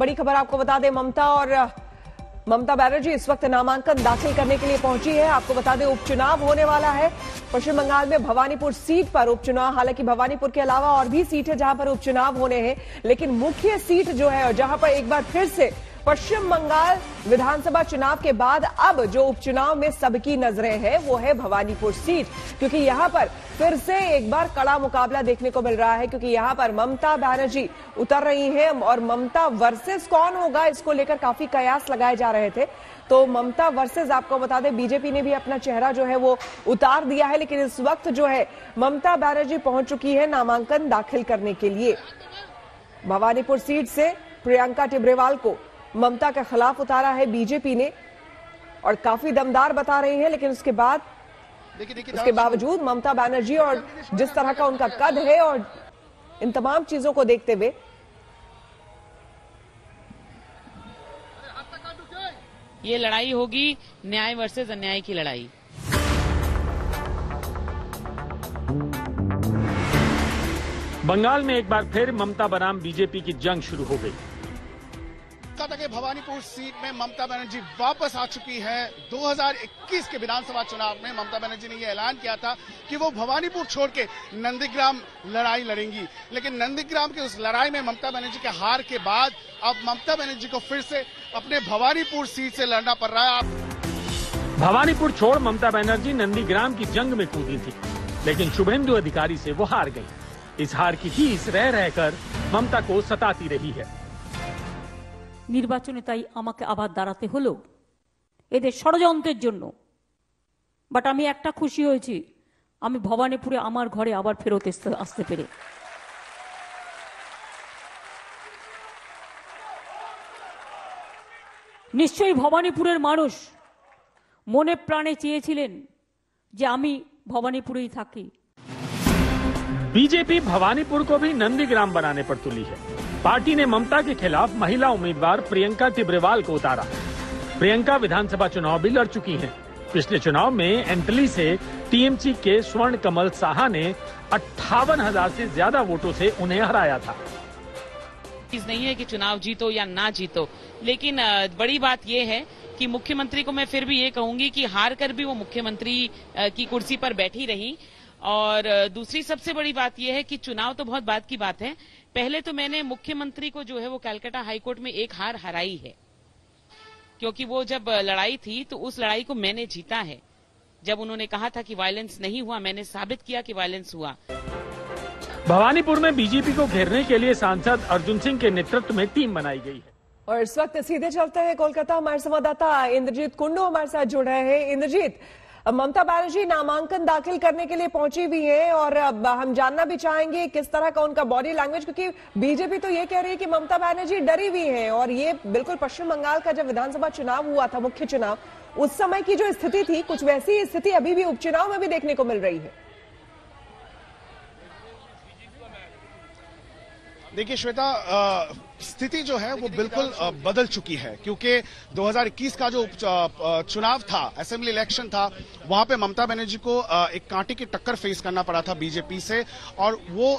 बड़ी खबर आपको बता दें, ममता बनर्जी इस वक्त नामांकन दाखिल करने के लिए पहुंची है। आपको बता दें उपचुनाव होने वाला है पश्चिम बंगाल में भवानीपुर सीट पर उपचुनाव। हालांकि भवानीपुर के अलावा और भी सीट है जहां पर उपचुनाव होने हैं, लेकिन मुख्य सीट जो है और जहां पर एक बार फिर से पश्चिम बंगाल विधानसभा चुनाव के बाद अब जो उपचुनाव में सबकी नजरें हैं वो है भवानीपुर सीट, क्योंकि यहां पर फिर से एक बार कड़ा मुकाबला देखने को मिल रहा है। क्योंकि यहां पर ममता बनर्जी उतर रही हैं और ममता वर्सेस कौन होगा इसको लेकर काफी कयास लगाए जा रहे थे। तो ममता वर्सेस आपको बता दें बीजेपी ने भी अपना चेहरा जो है वो उतार दिया है, लेकिन इस वक्त जो है ममता बनर्जी पहुंच चुकी है नामांकन दाखिल करने के लिए। भवानीपुर सीट से प्रियंका टिब्रेवाल को ममता के खिलाफ उतारा है बीजेपी ने और काफी दमदार बता रही है, लेकिन उसके बावजूद ममता बनर्जी और जिस तरह का उनका कद है और इन तमाम चीजों को देखते हुए ये लड़ाई होगी न्याय वर्सेस अन्याय की लड़ाई। बंगाल में एक बार फिर ममता बनाम बीजेपी की जंग शुरू हो गई। भवानीपुर सीट में ममता बनर्जी वापस आ चुकी है। 2021 के विधानसभा चुनाव में ममता बनर्जी ने यह ऐलान किया था कि वो भवानीपुर छोड़ के नंदीग्राम लड़ाई लड़ेंगी, लेकिन नंदीग्राम की उस लड़ाई में ममता बनर्जी के हार के बाद अब ममता बनर्जी को फिर से अपने भवानीपुर सीट से लड़ना पड़ रहा है। भवानीपुर छोड़ ममता बनर्जी नंदीग्राम की जंग में कूदी थी, लेकिन शुभेंदु अधिकारी से वो हार गई। इस हार की टीस रह रहकर ममता को सताती रही है। নির্বাচনে তাই আমাকে আবার দাঁড়াতে হলো এদের ষড়যন্ত্রের জন্য। বাট আমি একটা খুশি হয়েছি, আমি ভবানীপুরে আমার ঘরে আবার ফেরত আসতে পেরে। নিশ্চয়ই ভবানীপুরের মানুষ মনে প্রাণে চেয়েছিলেন যে আমি ভবানীপুরেই থাকি। बीजेपी भवानीपुर को भी नंदीग्राम बनाने पर तुली है। पार्टी ने ममता के खिलाफ महिला उम्मीदवार प्रियंका टिब्रेवाल को उतारा। प्रियंका विधानसभा चुनाव भी लड़ चुकी हैं। पिछले चुनाव में एंटली से टीएमसी के स्वर्ण कमल साहा ने 58,000 से ज्यादा वोटों से उन्हें हराया था। चीज नहीं है कि चुनाव जीतो या ना जीतो, लेकिन बड़ी बात यह है कि मुख्यमंत्री को मैं फिर भी ये कहूंगी कि हार कर भी वो मुख्यमंत्री की कुर्सी पर बैठी रही। और दूसरी सबसे बड़ी बात यह है कि चुनाव तो बहुत बात की बात है, पहले तो मैंने मुख्यमंत्री को जो है वो कलकत्ता हाईकोर्ट में एक हार हराई है, क्योंकि वो जब लड़ाई थी तो उस लड़ाई को मैंने जीता है। जब उन्होंने कहा था कि वायलेंस नहीं हुआ, मैंने साबित किया कि वायलेंस हुआ। भवानीपुर में बीजेपी को घेरने के लिए सांसद अर्जुन सिंह के नेतृत्व में टीम बनाई गई है। और इस वक्त सीधे चलते हैं कोलकाता। हमारे संवाददाता इंद्रजीत कुंडू हमारे साथ जुड़ रहे हैं। इंद्रजीत, ममता बनर्जी नामांकन दाखिल करने के लिए पहुंची भी है और हम जानना भी चाहेंगे किस तरह का उनका बॉडी लैंग्वेज, क्योंकि बीजेपी तो ये कह रही है कि ममता बनर्जी डरी हुई है और ये बिल्कुल पश्चिम बंगाल का जब विधानसभा चुनाव हुआ था, मुख्य चुनाव, उस समय की जो स्थिति थी कुछ वैसी स्थिति अभी भी उपचुनाव में भी देखने को मिल रही है। देखिए श्वेता, स्थिति जो है वो बिल्कुल बदल चुकी है, क्योंकि 2021 का जो चुनाव था, असेंबली इलेक्शन था, वहां पे ममता बनर्जी को एक कांटे की टक्कर फेस करना पड़ा था बीजेपी से और वो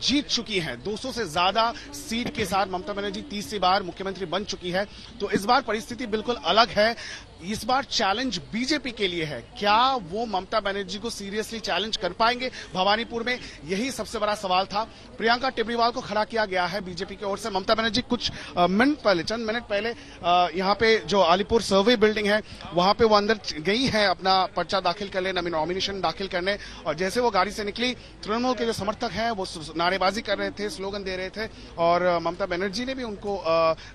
जीत चुकी हैं। 200 से ज्यादा सीट के साथ ममता बनर्जी तीसरी बार मुख्यमंत्री बन चुकी है। तो इस बार परिस्थिति बिल्कुल अलग है। इस बार चैलेंज बीजेपी के लिए है। क्या वो ममता बनर्जी को सीरियसली चैलेंज कर पाएंगे भवानीपुर में? यही सबसे बड़ा सवाल था। प्रियंका टिब्रेवाल को खड़ा किया गया है बीजेपी की ओर से। ममता बनर्जी कुछ चंद मिनट पहले यहाँ पे जो अलीपुर सर्वे बिल्डिंग है वहां पे वो अंदर गई है अपना पर्चा दाखिल कर लेना, नॉमिनेशन दाखिल करने। और जैसे वो गाड़ी से निकली, तृणमूल के जो समर्थक हैं वो नारेबाजी कर रहे थे, स्लोगन दे रहे थे और ममता बनर्जी ने भी उनको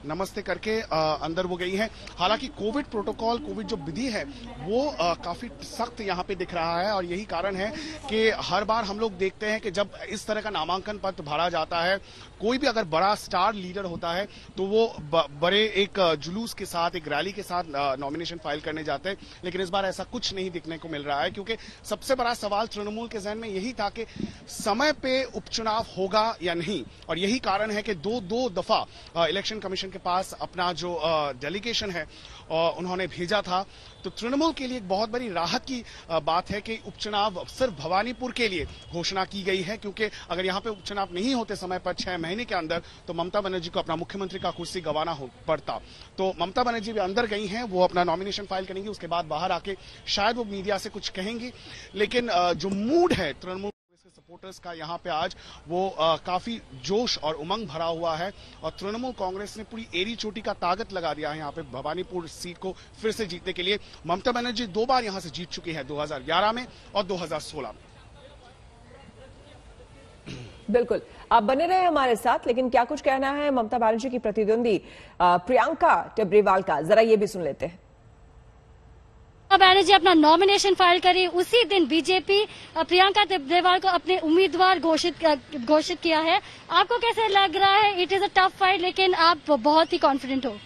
नमस्ते करके अंदर वो गई है। हालांकि कोविड प्रोटोकॉल, कोविड जो विधि है वो काफी सख्त यहाँ पे दिख रहा है और यही कारण है कि हर बार हम लोग देखते हैं कि जब इस तरह का नामांकन पत्र भरा जाता है, कोई भी अगर बड़ा स्टार लीडर होता है तो वो बड़े एक जुलूस के साथ, एक रैली के साथ नॉमिनेशन फाइल करने जाते हैं। लेकिन इस बार ऐसा कुछ नहीं दिखने को मिल रहा है, क्योंकि सबसे बड़ा सवाल तृणमूल के जहन में यही था कि समय पे उपचुनाव होगा या नहीं। और यही कारण है कि दो दफा इलेक्शन कमीशन के पास अपना जो डेलीगेशन है उन्होंने भेजा था। तो तृणमूल के लिए एक बहुत बड़ी राहत की बात है कि उपचुनाव सिर्फ भवानीपुर के लिए घोषणा की गई है, क्योंकि अगर यहाँ पे उपचुनाव नहीं होते समय पर 6 महीने के अंदर तो ममता बनर्जी बनर्जी को अपना मुख्यमंत्री का कुर्सी गंवाना पड़ता। तो ममता बनर्जी भी अंदर गई हैं, वो अपना नॉमिनेशन फाइल करेंगी, उसके बाद बाहर आके शायद वो मीडिया से कुछ कहेंगी। लेकिन जो मूड है तृणमूल सपोर्टर्स का यहाँ पे आज वो काफी जोश और उमंग भरा हुआ है और तृणमूल कांग्रेस ने पूरी एड़ी चोटी का ताकत लगा दिया है यहाँ पे भवानीपुर सीट को फिर से जीतने के लिए। ममता बनर्जी 2 बार यहाँ से जीत चुकी है, 2011 में और 2016 में। बिल्कुल, आप बने रहे हमारे साथ, लेकिन क्या कुछ कहना है ममता बनर्जी की प्रतिद्वंदी प्रियंका टिब्रेवाल का, जरा ये भी सुन लेते हैं। बनर्जी अपना नॉमिनेशन फाइल करी, उसी दिन बीजेपी प्रियंका टिब्रेवाल को अपने उम्मीदवार घोषित किया है। आपको कैसे लग रहा है? It is a tough fight, लेकिन आप बहुत ही कॉन्फिडेंट हो।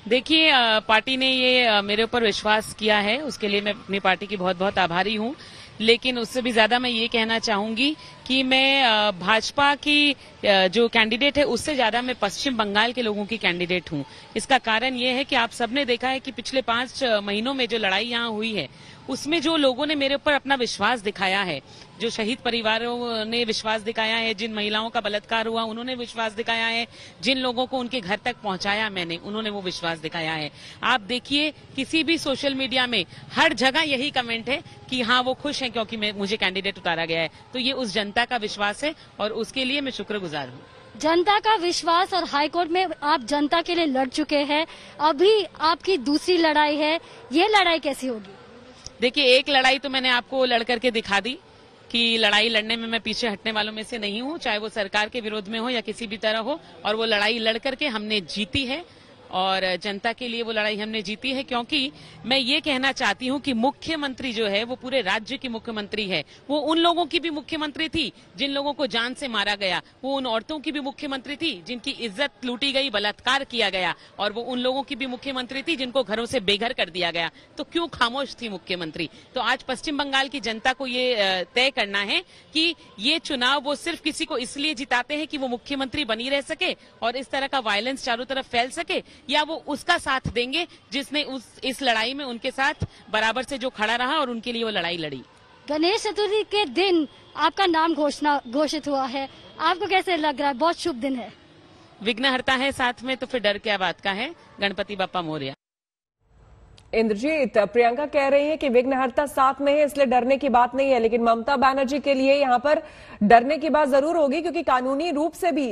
देखिए, पार्टी ने ये मेरे ऊपर विश्वास किया है, उसके लिए मैं अपनी पार्टी की बहुत बहुत आभारी हूँ। लेकिन उससे भी ज्यादा मैं ये कहना चाहूंगी कि मैं भाजपा की जो कैंडिडेट है उससे ज्यादा मैं पश्चिम बंगाल के लोगों की कैंडिडेट हूं। इसका कारण ये है कि आप सबने देखा है कि पिछले 5 महीनों में जो लड़ाई यहां हुई है उसमें जो लोगों ने मेरे ऊपर अपना विश्वास दिखाया है, जो शहीद परिवारों ने विश्वास दिखाया है, जिन महिलाओं का बलात्कार हुआ उन्होंने विश्वास दिखाया है, जिन लोगों को उनके घर तक पहुंचाया मैंने उन्होंने वो विश्वास दिखाया है। आप देखिए किसी भी सोशल मीडिया में हर जगह यही कमेंट है कि हाँ वो खुश हैं क्योंकि मुझे कैंडिडेट उतारा गया है। तो ये उस जनता का विश्वास है और उसके लिए मैं शुक्रगुजार हूँ। जनता का विश्वास, और हाईकोर्ट में आप जनता के लिए लड़ चुके हैं, अभी आपकी दूसरी लड़ाई है, ये लड़ाई कैसी होगी? देखिए, एक लड़ाई तो मैंने आपको लड़ करके दिखा दी कि लड़ाई लड़ने में मैं पीछे हटने वालों में से नहीं हूं, चाहे वो सरकार के विरोध में हो या किसी भी तरह हो। और वो लड़ाई लड़ करके हमने जीती है और जनता के लिए वो लड़ाई हमने जीती है, क्योंकि मैं ये कहना चाहती हूं कि मुख्यमंत्री जो है वो पूरे राज्य की मुख्यमंत्री है। वो उन लोगों की भी मुख्यमंत्री थी जिन लोगों को जान से मारा गया, वो उन औरतों की भी मुख्यमंत्री थी जिनकी इज्जत लूटी गई, बलात्कार किया गया, और वो उन लोगों की भी मुख्यमंत्री थी जिनको घरों से बेघर कर दिया गया। तो क्यों खामोश थी मुख्यमंत्री? तो आज पश्चिम बंगाल की जनता को ये तय करना है कि ये चुनाव वो सिर्फ किसी को इसलिए जिताते हैं कि वो मुख्यमंत्री बनी रह सके और इस तरह का वायलेंस चारों तरफ फैल सके, या वो उसका साथ देंगे जिसने इस लड़ाई में उनके साथ बराबर से जो खड़ा रहा और उनके लिए वो लड़ाई लड़ी। गणेश चतुर्थी के दिन आपका नाम घोषित हुआ है, आपको कैसे लग रहा है? बहुत शुभ दिन है। विघ्नहर्ता है साथ में, तो फिर डर क्या बात का है। गणपति बप्पा मोरया। इंद्रजीत, प्रियंका कह रही है कि विघ्नहर्ता साथ में है इसलिए डरने की बात नहीं है, लेकिन ममता बनर्जी के लिए यहां पर डरने की बात जरूर होगी, क्योंकि कानूनी रूप से भी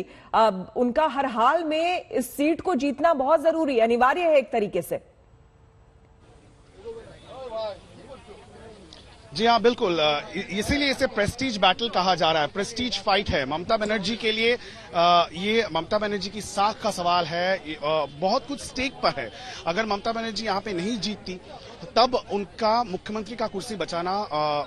उनका हर हाल में इस सीट को जीतना बहुत जरूरी, अनिवार्य है एक तरीके से। जी हाँ, बिल्कुल, इसीलिए इसे प्रेस्टीज बैटल कहा जा रहा है, प्रेस्टीज फाइट है। ममता बनर्जी के लिए ये ममता बनर्जी की साख का सवाल है, बहुत कुछ स्टेक पर है। अगर ममता बनर्जी यहाँ पे नहीं जीतती तब उनका मुख्यमंत्री का कुर्सी बचाना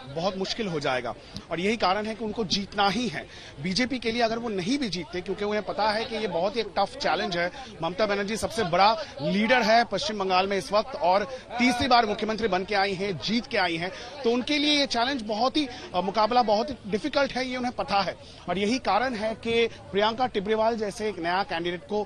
बहुत मुश्किल हो जाएगा, और यही कारण है कि उनको जीतना ही है। बीजेपी के लिए अगर वो नहीं भी जीतते, क्योंकि उन्हें पता है कि ये बहुत ही एक टफ चैलेंज है। ममता बनर्जी सबसे बड़ा लीडर है पश्चिम बंगाल में इस वक्त और तीसरी बार मुख्यमंत्री बन के आई हैं, जीत के आई हैं, तो उनके लिए ये चैलेंज बहुत ही मुकाबला बहुत ही डिफिकल्ट है, ये उन्हें पता है। और यही कारण है कि प्रियंका टिब्रेवाल जैसे एक नया कैंडिडेट को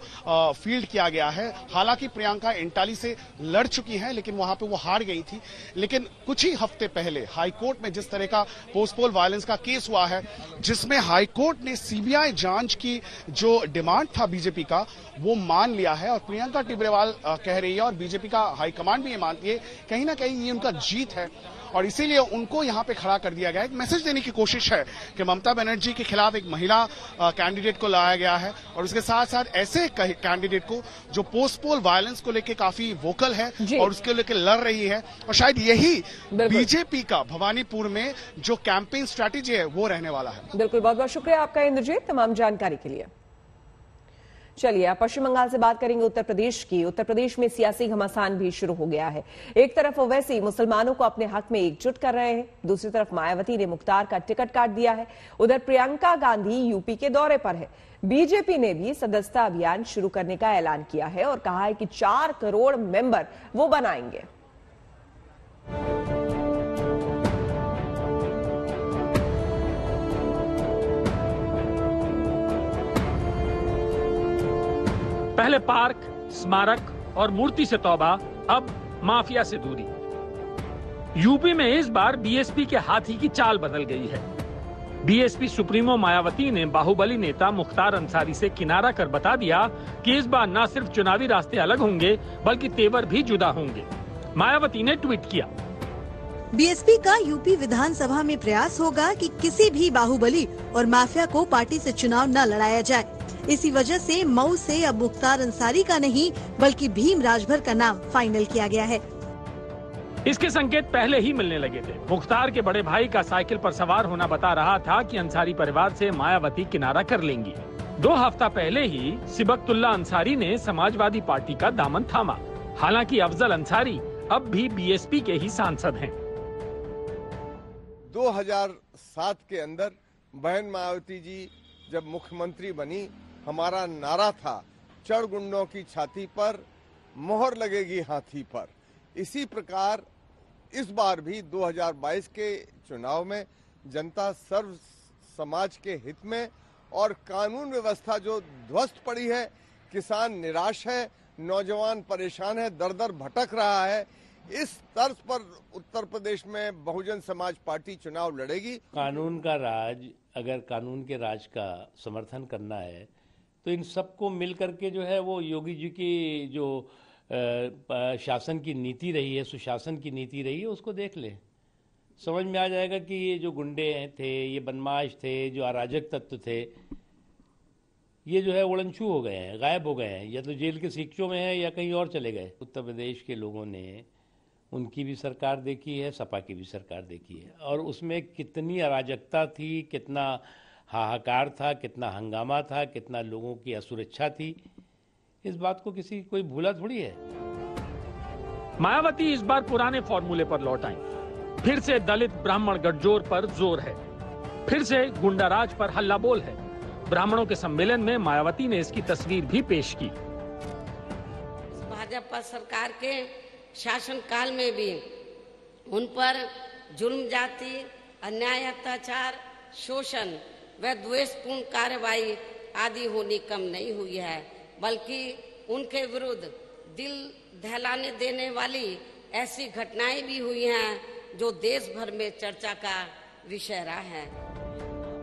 फील्ड किया गया है। हालांकि प्रियंका इंटाली से लड़ चुकी है, लेकिन वहां पे वो हार गई थी। लेकिन कुछ ही हफ्ते पहले हाईकोर्ट में जिस तरह का पोस्ट पोल वायलेंस का केस हुआ है, जिसमें हाईकोर्ट ने सीबीआई जांच की जो डिमांड था बीजेपी का, वो मान लिया है। और प्रियंका टिब्रेवाल कह रही है और बीजेपी का हाईकमांड भी ये मानती है, कहीं ना कहीं ये उनका जीत है और इसीलिए उनको यहां पे खड़ा कर दिया गया है। एक मैसेज देने की कोशिश है कि ममता बनर्जी के खिलाफ एक महिला कैंडिडेट को लाया गया है और उसके साथ साथ ऐसे कैंडिडेट को जो पोस्ट पोल वायलेंस को लेकर काफी वोकल है और उसके लेकर लड़ रही है। और शायद यही बीजेपी का भवानीपुर में जो कैंपेन स्ट्रैटेजी है वो रहने वाला है। बिल्कुल, बहुत बहुत शुक्रिया आपका इंद्रजीत तमाम जानकारी के लिए। चलिए आप पश्चिम बंगाल से बात करेंगे उत्तर प्रदेश की। उत्तर प्रदेश में सियासी घमासान भी शुरू हो गया है। एक तरफ ओवैसी मुसलमानों को अपने हक में एकजुट कर रहे हैं, दूसरी तरफ मायावती ने मुख्तार का टिकट काट दिया है। उधर प्रियंका गांधी यूपी के दौरे पर है। बीजेपी ने भी सदस्यता अभियान शुरू करने का ऐलान किया है और कहा है कि 4 करोड़ मेंबर वो बनाएंगे। पहले पार्क, स्मारक और मूर्ति से तौबा, अब माफिया से दूरी। यूपी में इस बार बीएसपी के हाथी की चाल बदल गई है। बीएसपी सुप्रीमो मायावती ने बाहुबली नेता मुख्तार अंसारी से किनारा कर बता दिया कि इस बार न सिर्फ चुनावी रास्ते अलग होंगे बल्कि तेवर भी जुदा होंगे। मायावती ने ट्वीट किया, बीएसपी का यूपी विधानसभा में प्रयास होगा कि किसी भी बाहुबली और माफिया को पार्टी से चुनाव न लड़ाया जाए। इसी वजह से मऊ से अब मुख्तार अंसारी का नहीं बल्कि भीम राजभर का नाम फाइनल किया गया है। इसके संकेत पहले ही मिलने लगे थे। मुख्तार के बड़े भाई का साइकिल पर सवार होना बता रहा था कि अंसारी परिवार से मायावती किनारा कर लेंगी। 2 हफ्ता पहले ही सिबकतुल्ला अंसारी ने समाजवादी पार्टी का दामन थामा। हालांकि अफजल अंसारी अब भी बीएसपी के ही सांसद हैं। 2007 के अंदर बहन मायावती जी जब मुख्यमंत्री बनी, हमारा नारा था चढ़ गुंडों की छाती पर मोहर लगेगी हाथी पर। इसी प्रकार इस बार भी 2022 के चुनाव में जनता सर्व समाज के हित में और कानून व्यवस्था जो ध्वस्त पड़ी है, किसान निराश है, नौजवान परेशान है, दर दर भटक रहा है, इस तर्ज पर उत्तर प्रदेश में बहुजन समाज पार्टी चुनाव लड़ेगी। कानून का राज, अगर कानून के राज का समर्थन करना है तो इन सबको मिल करके जो है वो योगी जी की जो शासन की नीति रही है, सुशासन की नीति रही है, उसको देख ले, समझ में आ जाएगा कि ये जो गुंडे थे, ये बदमाश थे, जो अराजक तत्व थे, ये जो है उड़नछू हो गए हैं, गायब हो गए हैं, या तो जेल के शिक्षों में है या कहीं और चले गए। उत्तर प्रदेश के लोगों ने उनकी भी सरकार देखी है, सपा की भी सरकार देखी है, और उसमें कितनी अराजकता थी, कितना हाहाकार था, कितना हंगामा था, कितना लोगों की असुरक्षा थी, इस बात को किसी कोई भूला थोड़ी है। मायावती इस बार पुराने फॉर्मूले पर लौट आई। फिर से दलित ब्राह्मण गठजोड़ पर जोर है, फिर से गुंडाराज पर हल्ला बोल है। ब्राह्मणों के सम्मेलन में मायावती ने इसकी तस्वीर भी पेश की। भाजपा सरकार के शासन काल में भी उन पर जुल्म, जाति, अन्याय, अत्याचार, शोषण व द्वेषपूर्ण कार्रवाई आदि होनी कम नहीं हुई है, बल्कि उनके विरुद्ध दिल दहलाने देने वाली ऐसी घटनाएं भी हुई हैं जो देश भर में चर्चा का विषय रहा है।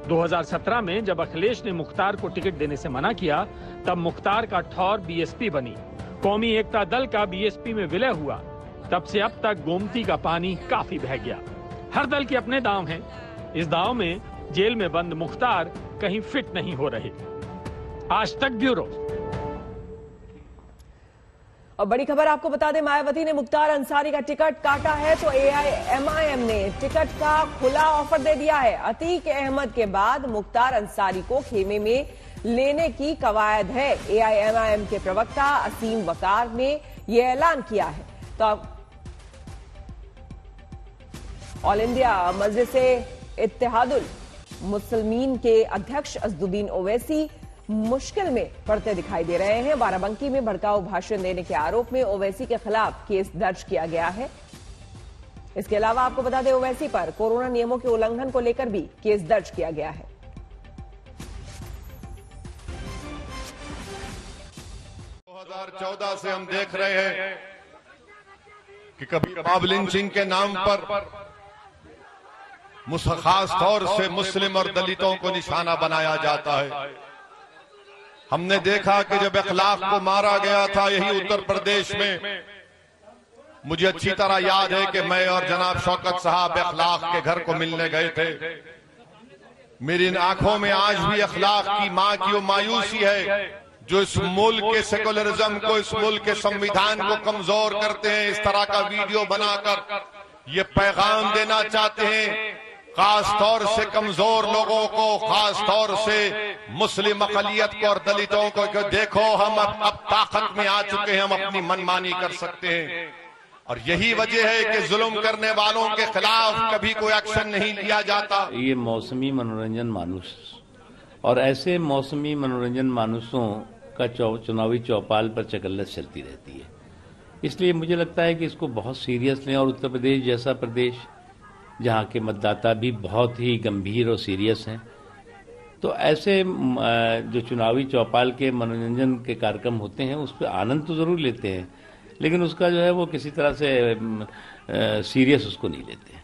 2017 में जब अखिलेश ने मुख्तार को टिकट देने से मना किया, तब मुख्तार का ठौर बीएसपी बनी। कौमी एकता दल का बीएसपी में विलय हुआ। तब से अब तक गोमती का पानी काफी बह गया। हर दल के अपने दांव हैं। इस दांव में जेल में बंद मुख्तार कहीं फिट नहीं हो रहे। आज तक ब्यूरो। और बड़ी खबर आपको बता दें, मायावती ने मुख्तार अंसारी का टिकट काटा है तो एआईएमआईएम ने टिकट का खुला ऑफर दे दिया है। अतीक अहमद के बाद मुख्तार अंसारी को खेमे में लेने की कवायद है। एआईएमआईएम के प्रवक्ता असीम वकार ने यह ऐलान किया है। तो अब ऑल इंडिया मजलिस-ए-इत्तेहादुल मुस्लिमीन के अध्यक्ष असदुद्दीन ओवैसी मुश्किल में पड़ते दिखाई दे रहे हैं। बाराबंकी में भड़काऊ भाषण देने के आरोप में ओवैसी के खिलाफ केस दर्ज किया गया है। इसके अलावा आपको बता दें, ओवैसी पर कोरोना नियमों के उल्लंघन को लेकर भी केस दर्ज किया गया है। 2014 से हम देख रहे हैं कि कभी मॉब लिंचिंग के नाम पर खास तौर से मुस्लिम और दलितों को निशाना बनाया जाता है। हमने देखा कि जब इखलाक को मारा गया था यही उत्तर प्रदेश में, मुझे अच्छी तरह याद है कि मैं और जनाब शौकत साहब इखलाक के घर को मिलने गए थे। मेरी आंखों में आज भी इखलाक की मां की वो मायूसी है जो इस मुल्क के सेकुलरिज्म को, इस मुल्क के संविधान को कमजोर करते हैं। इस तरह का वीडियो बनाकर ये पैगाम देना चाहते हैं खास तौर से कमजोर लोगों को, खास तौर से मुस्लिम अक़लियत को और दलितों को, कि देखो हम अब ताकत में आ चुके हैं, हम अपनी मनमानी कर सकते हैं। और यही वजह है कि जुल्म करने वालों के खिलाफ कभी कोई एक्शन नहीं लिया जाता। ये मौसमी मनोरंजन मानुस, और ऐसे मौसमी मनोरंजन मानुसों का चुनावी चौपाल पर चकल्लत चलती रहती है। इसलिए मुझे लगता है कि इसको बहुत सीरियस लें, और उत्तर प्रदेश जैसा प्रदेश जहाँ के मतदाता भी बहुत ही गंभीर और सीरियस हैं, तो ऐसे जो चुनावी चौपाल के मनोरंजन के कार्यक्रम होते हैं उस पर आनंद तो जरूर लेते हैं, लेकिन उसका जो है वो किसी तरह से सीरियस उसको नहीं लेते हैं।